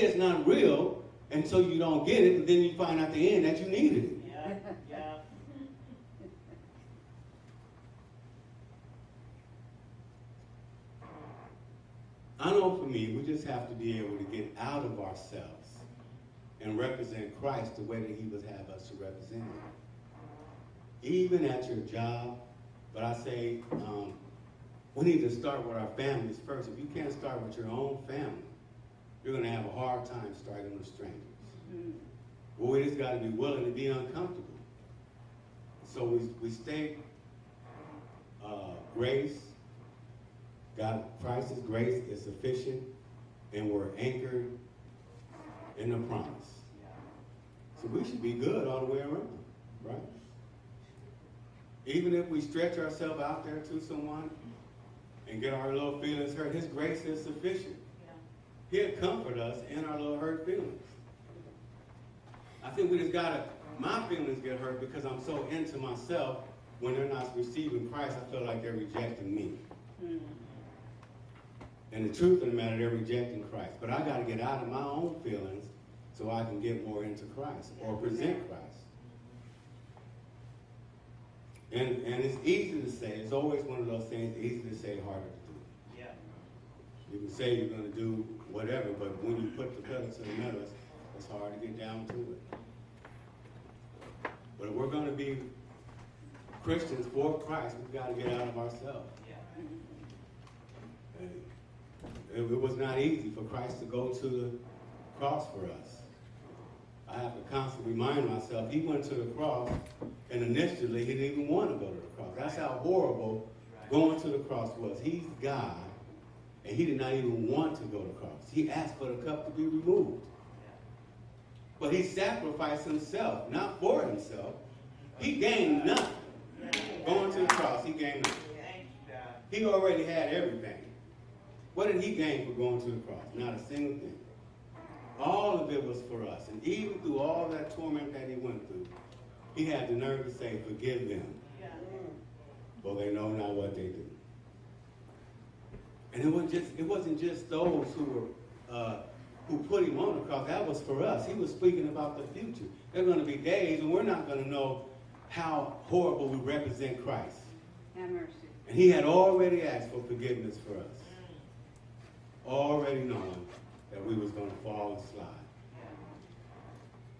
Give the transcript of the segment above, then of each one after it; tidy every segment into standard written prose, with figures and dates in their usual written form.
it's not real until you don't get it, and then you find out at the end that you needed it. Yeah, yeah. I know for me, we just have to be able to get out of ourselves and represent Christ the way that he would have us to represent him. Even at your job, but I say we need to start with our families first. If you can't start with your own family, you're going to have a hard time starting with strangers. Mm-hmm. Well, we just got to be willing to be uncomfortable. So we stay grace. God, Christ's grace is sufficient, and we're anchored in the promise. So we should be good all the way around, right? Even if we stretch ourselves out there to someone and get our little feelings hurt, his grace is sufficient. Yeah. He'll comfort us in our little hurt feelings. I think we just gotta, my feelings get hurt because I'm so into myself. When they're not receiving Christ, I feel like they're rejecting me. Mm-hmm. And the truth of the matter, they're rejecting Christ. But I got to get out of my own feelings so I can get more into Christ or present Christ. And it's easy to say. It's always one of those things, easy to say, harder to do. Yeah. You can say you're going to do whatever, but when you put the pedal to the metal, it's hard to get down to it. But if we're going to be Christians for Christ, we've got to get out of ourselves. Yeah. It was not easy for Christ to go to the cross for us. I have to constantly remind myself, he went to the cross, and initially he didn't even want to go to the cross. That's how horrible going to the cross was. He's God, and he did not even want to go to the cross. He asked for the cup to be removed. But he sacrificed himself, not for himself. He gained nothing. Going to the cross, he gained nothing. He already had everything. What did he gain for going to the cross? Not a single thing. All of it was for us. And even through all that torment that he went through, he had the nerve to say, forgive them. Yeah. For they know not what they do. And it wasn't just those who put him on the cross. That was for us. He was speaking about the future. There are going to be days when we're not going to know how horrible we represent Christ. Have mercy. And he had already asked for forgiveness for us. Already knowing that we was going to fall and slide.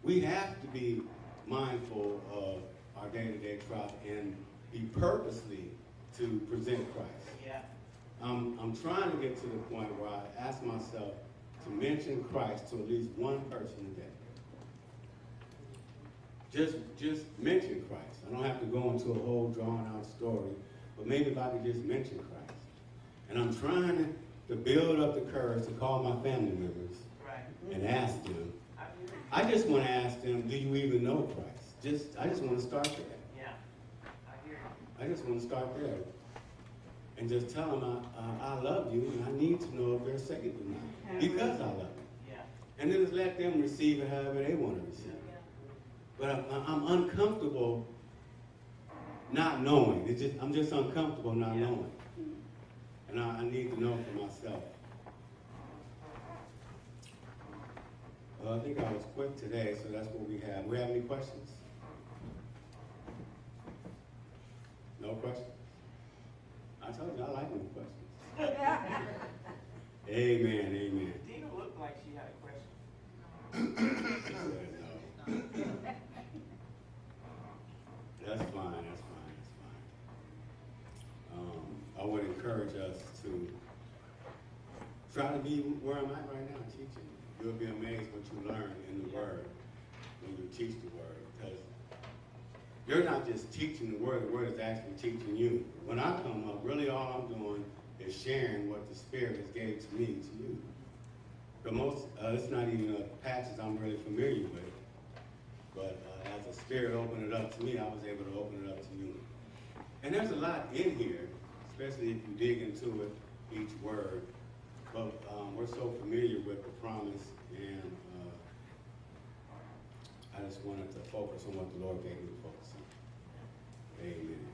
We have to be mindful of our day-to-day trial and be purposely to present Christ. Yeah. I'm trying to get to the point where I ask myself to mention Christ to at least one person a day. Just mention Christ. I don't have to go into a whole drawn-out story, but maybe if I could just mention Christ. And I'm trying to build up the courage to call my family members and ask them. I just want to ask them, do you even know Christ? I just want to start there. Yeah, I hear you. I just want to start there. And just tell them I love you and I need to know if they're saved or not. Because I love them. Yeah. And then just let them receive it however they want to receive it. Yeah. But I'm uncomfortable not knowing. I'm just uncomfortable not knowing. And I need to know for myself. Well, I think I was quick today, so that's what we have. We have any questions? No questions? I told you I like no questions. Amen, amen. Dina looked like she had a question. She said no. That's fine. I would encourage us to try to be where I'm at right now, teaching. You'll be amazed what you learn in the Word when you teach the Word. Because you're not just teaching the Word is actually teaching you. When I come up, really all I'm doing is sharing what the Spirit has gave to me to you. But it's not even patches I'm really familiar with. But as the Spirit opened it up to me, I was able to open it up to you. And there's a lot in here, especially if you dig into it, each word. But we're so familiar with the promise, and I just wanted to focus on what the Lord gave me to focus on. Amen.